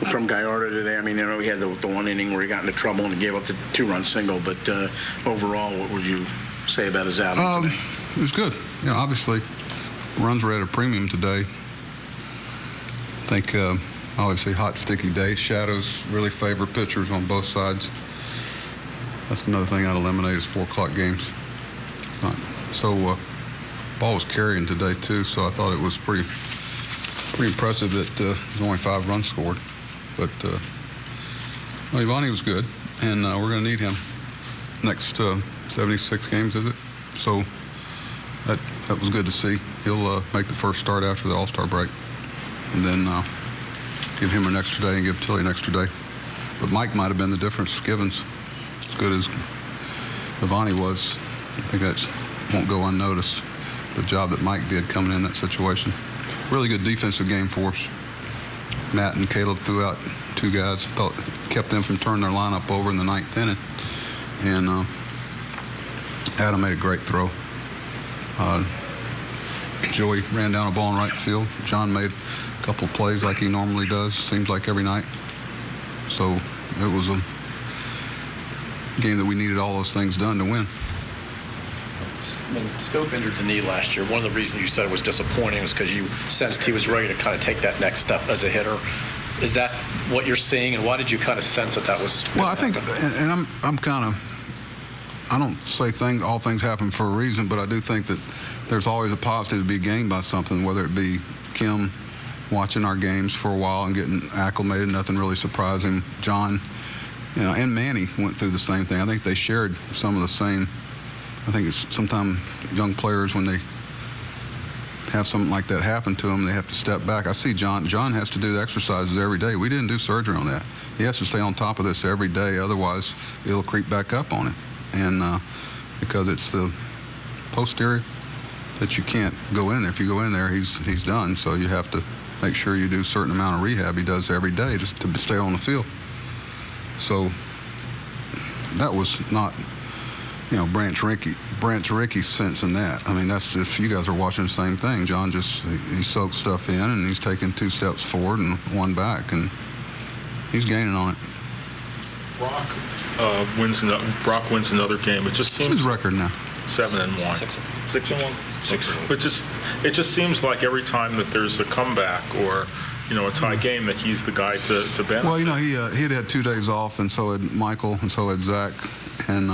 from Gallardo today? I mean, we had the one inning where he got into trouble and gave up the 2-run single, but overall, what would you say about his outing today? It was good. Obviously, runs were at a premium today. I think, obviously, hot, sticky days. Shadows really favor pitchers on both sides. That's another thing I'd eliminate is 4 o'clock games. So, ball was carrying today, too, so I thought it was pretty impressive that there's only 5 runs scored. But Ivani was good, and we're going to need him next 76 games, is it? So that was good to see. He'll make the first start after the All-Star break, and then give him an extra day and give Tilly an extra day. But Mike might have been the difference. Givens, as good as Ivani was, I think that won't go unnoticed. The job that Mike did coming in that situation. Really good defensive game for us. Matt and Caleb threw out 2 guys. Thought kept them from turning their lineup over in the 9th inning. And Adam made a great throw. Joey ran down a ball in right field. John made a couple of plays like he normally does. Seems like every night. So it was a game that we needed all those things done to win. When Scope injured the knee last year, one of the reasons you said it was disappointing was because you sensed he was ready to kind of take that next step as a hitter. Is that what you're seeing, and why did you kind of sense that was? Well, I think, and I'm kind of, I don't say all things happen for a reason, but I do think that there's always a positive to be gained by something, whether it be Kim watching our games for a while and getting acclimated, nothing really surprising. John, and Manny went through the same thing. I think they shared some of the same. I think it's sometimes young players, when they have something like that happen to them, they have to step back. I see John has to do the exercises every day. We didn't do surgery on that. He has to stay on top of this every day, otherwise it'll creep back up on him. And because it's the posterior that you can't go in there. If you go in there, he's done. So you have to make sure you do a certain amount of rehab he does every day just to stay on the field. So that was not, Branch Ricky's sensing that. I mean, that's just, you guys are watching the same thing. John he soaks stuff in, and he's taking 2 steps forward and 1 back, and he's gaining on it. Brock wins another game. It just seems. What's his record now? 7-1. 6-1. But it just seems like every time that there's a comeback or a tie game, that he's the guy to benefit. Well, he had 2 days off, and so had Mychal, and so had Zach, and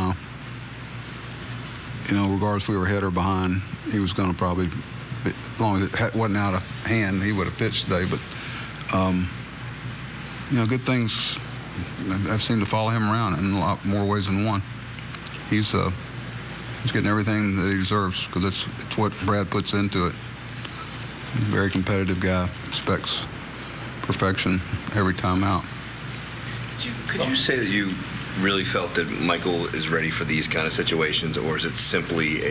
regardless if we were ahead or behind, he was going to probably, as long as it wasn't out of hand, he would have pitched today. But good things have seemed to follow him around in a lot more ways than one. He's getting everything that he deserves, because it's what Brad puts into it. He's a very competitive guy, expects perfection every time out. Could you say that you really felt that Mychal is ready for these kind of situations, or is it simply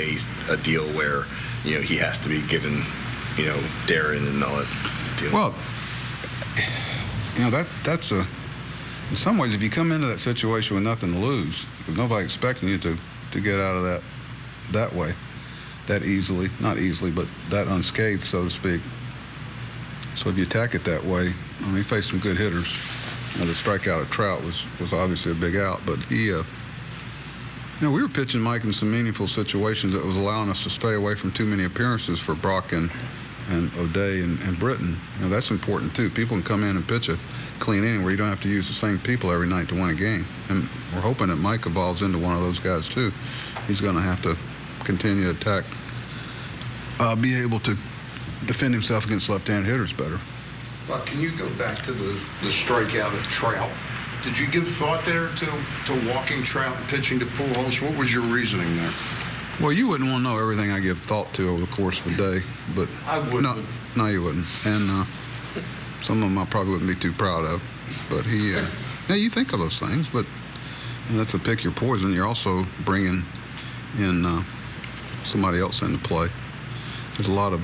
a deal where he has to be given Darren and all that deal? Well, that's in some ways, if you come into that situation with nothing to lose, because nobody's expecting you to get out of that way, that easily, not easily, but that unscathed, so to speak. So if you attack it that way, he faced some good hitters. The strikeout of Trout was obviously a big out, but we were pitching Mike in some meaningful situations that was allowing us to stay away from too many appearances for Brock and O'Day and Britton. That's important too. People can come in and pitch a clean inning where you don't have to use the same people every night to win a game. And we're hoping that Mike evolves into one of those guys too. He's going to have to continue to attack, be able to defend himself against left-handed hitters better. But can you go back to the strikeout of Trout? Did you give thought there to walking Trout and pitching to Pujols? What was your reasoning there? Well, you wouldn't want to know everything I give thought to over the course of a day, but I wouldn't. No, you wouldn't. And some of them I probably wouldn't be too proud of. But you think of those things, but that's a pick your poison. You're also bringing in somebody else into play. There's a lot of.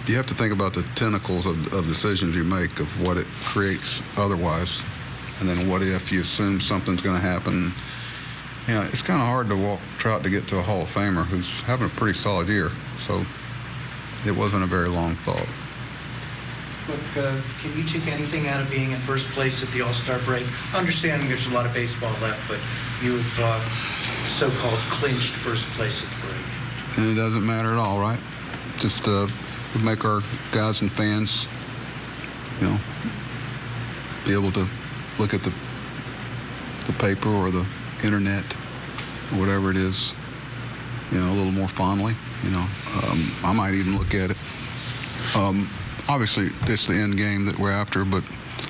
You have to think about the tentacles of decisions you make, of what it creates otherwise, and then what if you assume something's going to happen. It's kind of hard to walk Trout to get to a Hall of Famer who's having a pretty solid year. So it wasn't a very long thought. quick, can you take anything out of being in first place at the All-Star break? Understanding there's a lot of baseball left, but you've so-called clinched first place at the break. And it doesn't matter at all, right? Just we make our guys and fans, be able to look at the paper or the internet or whatever it is, a little more fondly. I might even look at it. Obviously, it's the end game that we're after, but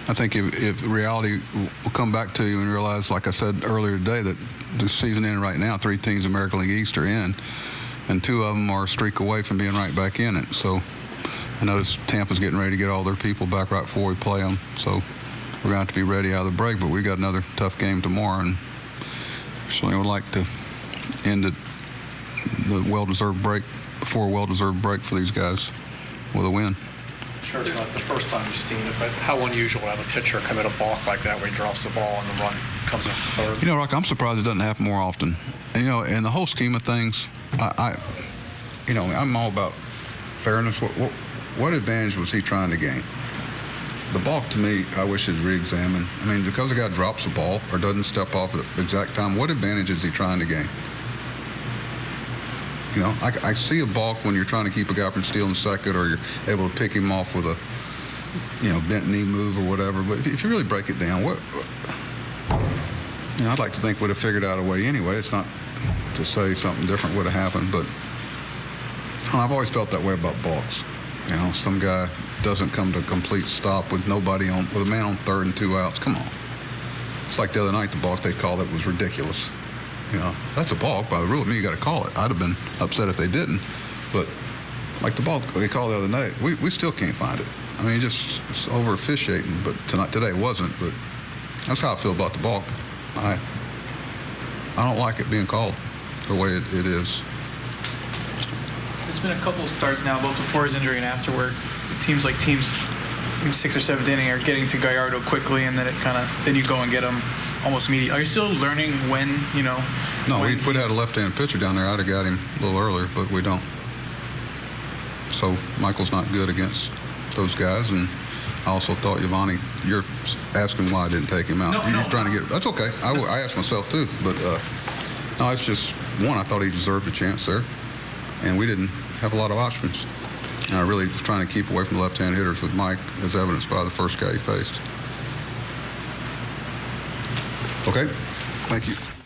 I think if reality will come back to you and realize, like I said earlier today, that the season in right now, 3 teams American League East are in, and 2 of them are a streak away from being right back in it. So I notice Tampa's getting ready to get all their people back right before we play them. So we're going to have to be ready out of the break, but we got another tough game tomorrow, and certainly would like to end it, the well-deserved break, before a well-deserved break for these guys with a win. I'm sure it's not the first time you've seen it, but how unusual to have a pitcher commit a balk like that where he drops the ball and the run comes up to third? Rock, I'm surprised it doesn't happen more often. And, in the whole scheme of things, I'm all about fairness. What advantage was he trying to gain? The balk, to me, I wish is re-examined. I mean, because a guy drops the ball or doesn't step off at the exact time, what advantage is he trying to gain? I see a balk when you're trying to keep a guy from stealing second, or you're able to pick him off with a, bent knee move or whatever. But if you really break it down, I'd like to think would have figured out a way anyway. It's not to say something different would have happened, but I've always felt that way about balks. Some guy doesn't come to a complete stop with nobody on, with a man on third and 2 outs. Come on. It's like the other night, the balk they called it was ridiculous. That's a balk by the rule. I mean, you got to call it. I'd have been upset if they didn't. But like the balk they called the other night, we still can't find it. I mean, it's over officiating. But today it wasn't. But that's how I feel about the balk. I don't like it being called the way it is. There's been a couple of starts now, both before his injury and afterward. It seems like teams in 6th or 7th inning are getting to Gallardo quickly, and then then you go and get him almost immediately. Are you still learning when, No, if we'd had a left-handed pitcher down there, I'd have got him a little earlier, but we don't. So Michael's not good against those guys, and I also thought, Giovanni, you're asking why I didn't take him out. You're trying to get, that's okay. I asked myself too, but no, it's just, one, I thought he deserved a chance there, and we didn't have a lot of options. And I really was trying to keep away from the left-hand hitters with Mike, as evidenced by the first guy he faced. Okay, thank you.